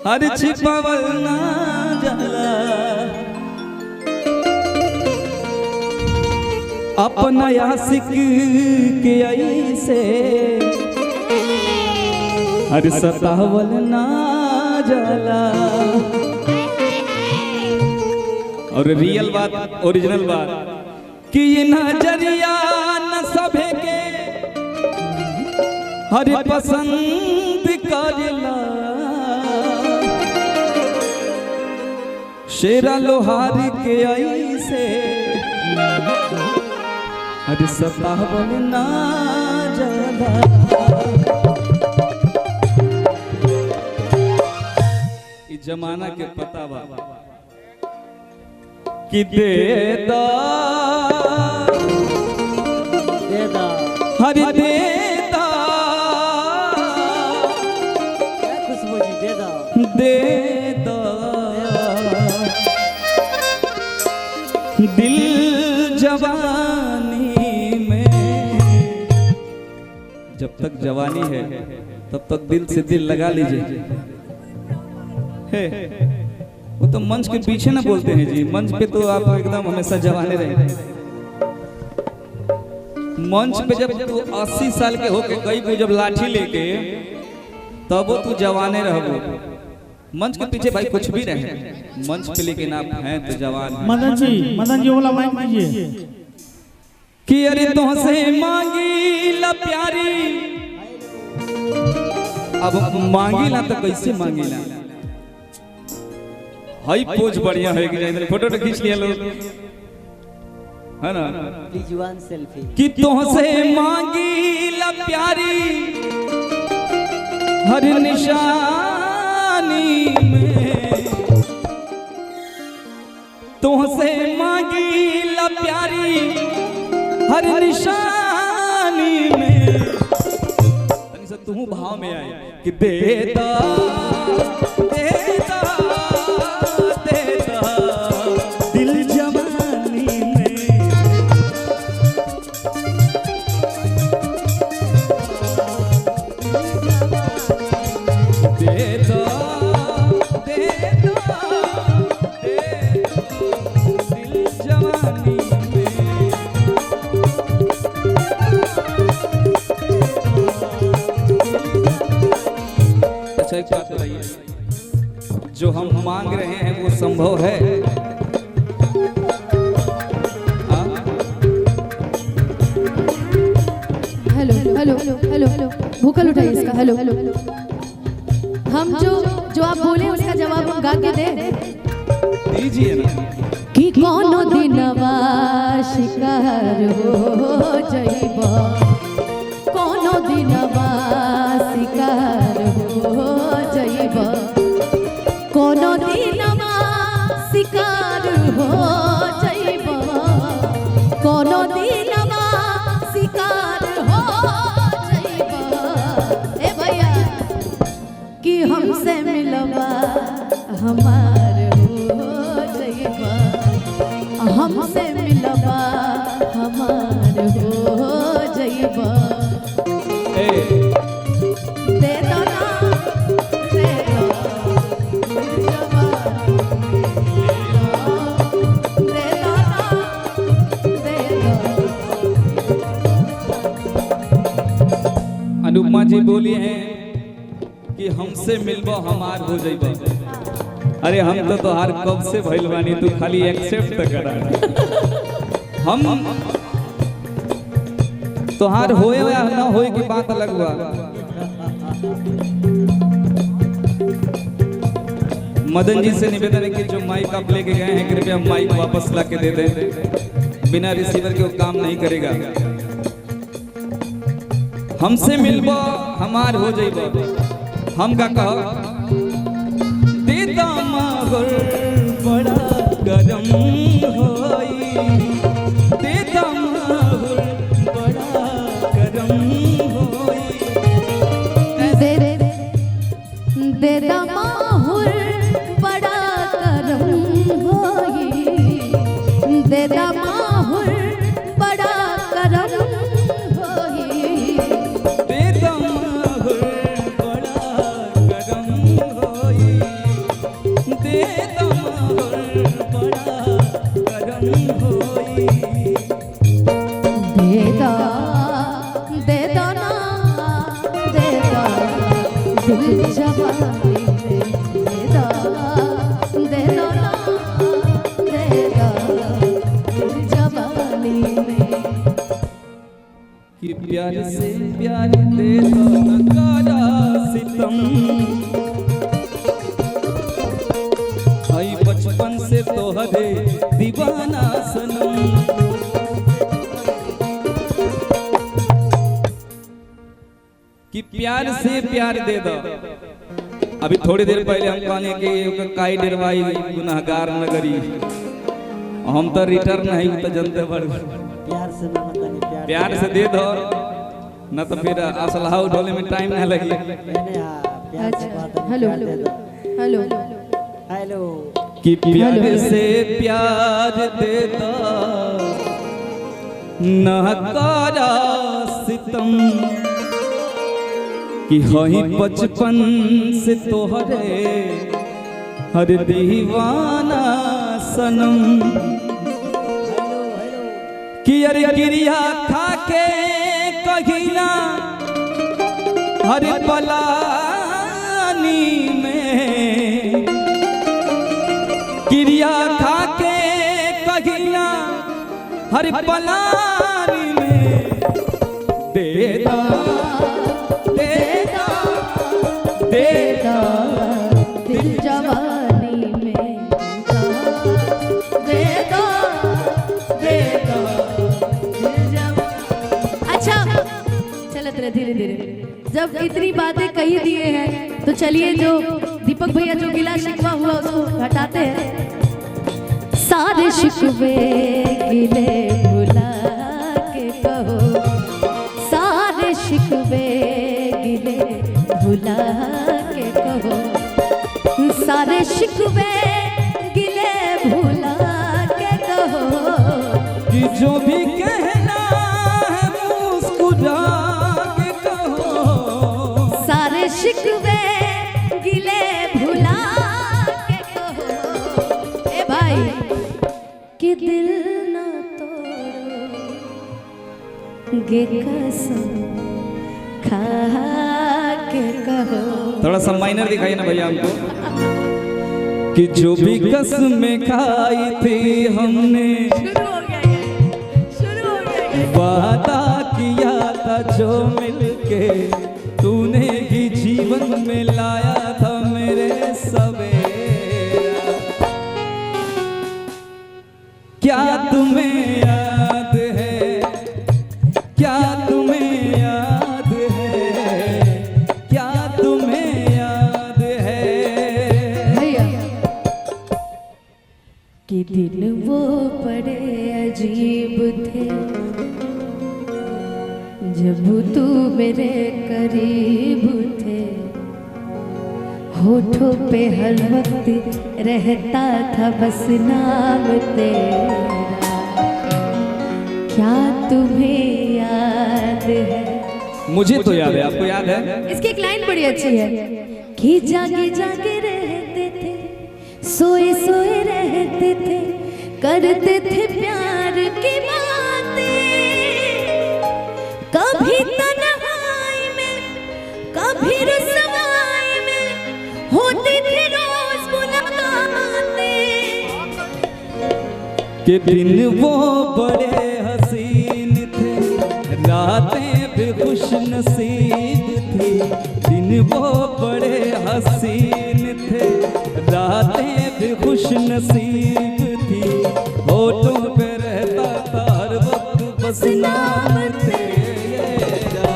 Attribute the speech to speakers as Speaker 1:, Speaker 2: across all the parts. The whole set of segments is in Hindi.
Speaker 1: हर छिपावल ना जाला अपना आशिक के ऐसे हर सतावल ना जाला। और रियल बात ओरिजिनल बात कि ये नजरिया न सभे के हर पसंद करला शेरा लोहार के ऐसे हर सतावल ना जाला। इस जमाना के पता बा कि दे दा हरि दे दा
Speaker 2: खुशबू जी दे दा
Speaker 1: दिल जवानी में। जब तक जवानी है तब तक दिल से दिल लगा लीजिए। वो तो मंच के पीछे ना बोलते हैं जी, मंच पे तो आप एकदम हमेशा जवाने रहे। मंच पे जब तू 80 साल के होके गई जब लाठी लेके तब वो तू जवाने रहो। मंच के पीछे भाई कुछ भी रहे, मंच पे लेकिन आप हैं तो जवान।
Speaker 2: मदन जी वाला माइक दीजिए
Speaker 1: कि अरे तुमसे मांगी ला प्यारी। अब मांगी ला तो कैसे मांगी ला, हाई पोज बढ़िया है कि फोटो तो खींच लिया लोग है ना।
Speaker 2: प्लीज वन सेल्फी
Speaker 1: कि तुमसे मांगी ला प्यारी हर निशानी में। तुमसे मांगी ला प्यारी हर निशानी में। तू भाव में आए कि देता देता दिल जवानी में। देता देता दिल जवानी में। अच्छा एक बात बताइए, जो हम मांग रहे हैं वो संभव है?
Speaker 3: हेलो हेलो हेलो भूखल उठाइए इसका। हेलो हम जो आप बोले उसका जवाब हम गा के दे
Speaker 1: दीजिए ना।
Speaker 3: कि कोनो दिनवा शिकार हो जइबा, कोनो दिनवा शिकार हो जइबा, कोनो दिनवा शिकार हो जइबा, कोनो दिनवा शिकार हो जइबा। ए भैया कि हमसे मिलवा हमार हो जइबा, हमसे मिलवा हमार हो जइबा। दे दो ना दे दो दे दो ना दे दो।
Speaker 1: अनुपमा जी बोली हैं कि हमसे मिलबो हमार हो जाइबा। अरे हम तो तोहार कब से भइल बानी, तू खाली एक्सेप्ट तो करा। हम तोहार होए या ना होए की बात अलग हुआ। मदन जी से निवेदन है कि जो माइक आप लेके गए हैं कृपया माइक वापस ला के दे दें, बिना रिसीवर के वो काम नहीं करेगा। हमसे मिलबो हमार हो जाइबो। हम का कहो देता माहौल बड़ा गरम होई, देता माहौल बड़ा गरम होई।
Speaker 3: देता माहौल बड़ा गरम होई, देता माहौल बड़ा गरम होई,
Speaker 1: देता माहौल बड़ा गरम होई। दे दमर बड़ा गरम होई
Speaker 3: दे दो ना दे दो दिल जवानी में दे दो ना दे दो दिल जवानी में
Speaker 1: कि प्यार से प्यार दे दो न कारा सितम आई बचपन से तोहरे दीवाना सनम कि प्यार से प्यार दे दो। अभी थोड़ी देर पहले हम कहने के काई डरवाई गुनाहगार नगरी हम तो रिटर्न नहीं तो जनते बड़
Speaker 2: प्यार से ना बतानी
Speaker 1: प्यार से दे दो न तो फिर असलहा उठोले में टाइम ना लगी।
Speaker 2: मैंने प्यार से बात है,
Speaker 3: हेलो
Speaker 2: प्यार दे दो।
Speaker 3: हेलो
Speaker 2: हेलो
Speaker 1: कि प्यार से प्यार दे दो न कारा सितम कि हई बचपन से तोहरे हर दीवाना सनम कि अरे गिरिया खा के कहिना हर पलानी में गिरिया खा के कहिना हर पलानी में दे दो
Speaker 3: दिल जवानी में दे दो दिल जवानी। अच्छा चलत रहे धीरे धीरे। जब इतनी बातें कही दिए हैं तो चलिए जो दीपक भैया जो गिला शिकवा हुआ उसको हटाते हैं। सारे शिकवे गिले भुला के कहो सारे शिकवे गिले भुला के कहो सारे शिकवे गिले भुला के कहो
Speaker 1: कि जो भी कहना है मुस्कुरा के कहो
Speaker 3: सारे शिकवे गिले भुला के कहो ए भाई कि दिल ना तोड़ो गे कसम खा के कहो।
Speaker 1: थोड़ा सा माइनर दिखाइए ना भैया हमको कि जो भी कसमें खाई थी हमने
Speaker 3: शुरू हो गया ये
Speaker 1: वादा किया था जो मिलके तूने ही जीवन में लाया था मेरे सवेरा क्या तुम्हें याद है क्या तुम्हें याद है क्या तुम्हें याद है
Speaker 3: भैया कि दिन वो बड़े अजीब थे जब तू मेरे करीब थे होठों पे हर वक्त रहता था बस नाम तेरा क्या तुम्हें याद है।
Speaker 1: मुझे तो याद है आपको याद है
Speaker 3: इसकी एक लाइन बड़ी अच्छी है कि जागे जागे रहते थे सोए सोए रहते थे करते थे प्यार की बातें कभी तन्हाई में कभी रुसवाई में होती थी रोज मुलाकातें
Speaker 1: कि दिन वो बड़े हसीन थे रातें भी खुश नसीब थी दिन वो बड़े हसीन थे रातें भी खुश नसीब थी होठों पे रहता था हर वक्त बस नाम तेरा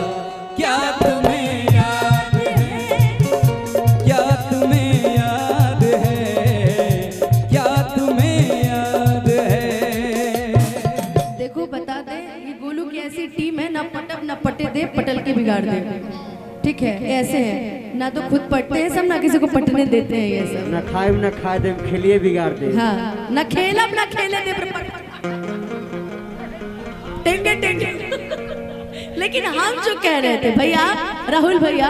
Speaker 1: क्या तुम्हें याद है क्या तुम्हें याद है क्या तुम्हें याद है।
Speaker 3: देखो बता दे ये गोलू की ऐसी टीम है ना पटब ना पटे दे पटल के बिगाड़ दे ठीक है ऐसे है ना तो खुद पटते हैं सब ना किसी को पटने देते हैं ये सब
Speaker 2: ना खाए ना खाए दे खेलिए बिगाड़ दे।
Speaker 3: हाँ ना खेलब ना खेले दे पर टेंगे टेंगे लेकिन हम जो कह रहे थे भैया राहुल भैया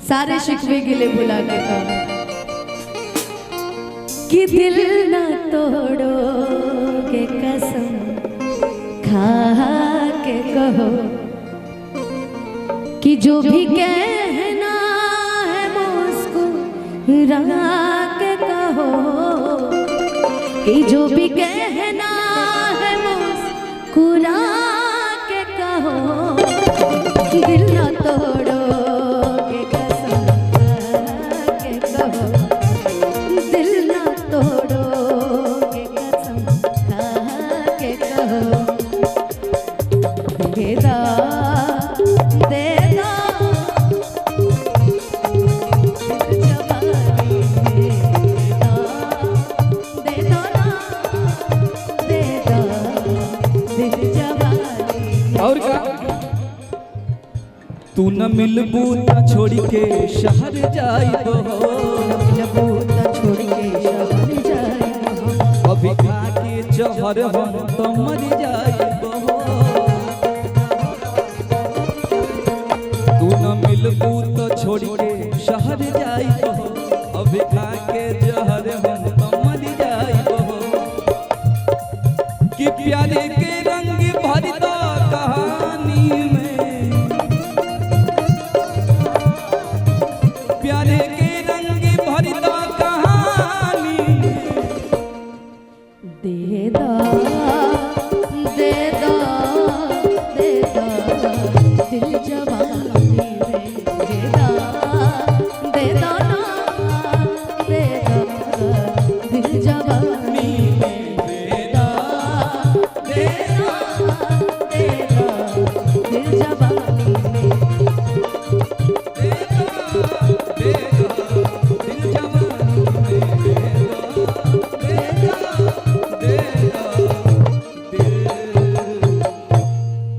Speaker 3: सारे शिकवे गिले भुला के कहो कि दिल ना तोड़ोगे कसम खा के कहो कि जो भी कहना है मुस्कुरा के कहो कि जो भी कहना है मुस्कुरा के कहो कि दिल ना तोड़ोगे कसम खा के कहो दिल ना तोड़ोगे कसम खा के कहो देदा देदा जवानी देदा देदा देदा दिल जवानी।
Speaker 1: और क्या तू न मिलबू त छोड़ी के शहर जाइबो
Speaker 3: मिलबू त छोड़ के शहर जाइबो
Speaker 1: अभी खा के जहर हम तो मर जाइबो तू न मिलबू त छोड़ी के शहर जाइबो अभी खा के जहर हम तो मर जाइबो कि प्यारे के रंग भरता कहानी में प्यारे के रंग भरता कहानी
Speaker 3: देदा देदा देदा दिल जवानी में देदा देदा ना देदा दिल जवानी में देदा देदा देदा दिल जवानी में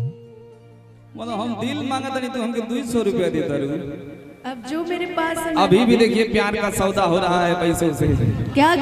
Speaker 1: मतलब हम दिल मांगा था नहीं तो हमके 200 रुपया देता रहूं।
Speaker 3: अब जो मेरे पास है मैं
Speaker 1: अभी भी देखिए प्यार का सौदा हो रहा है पैसों से।
Speaker 3: क्या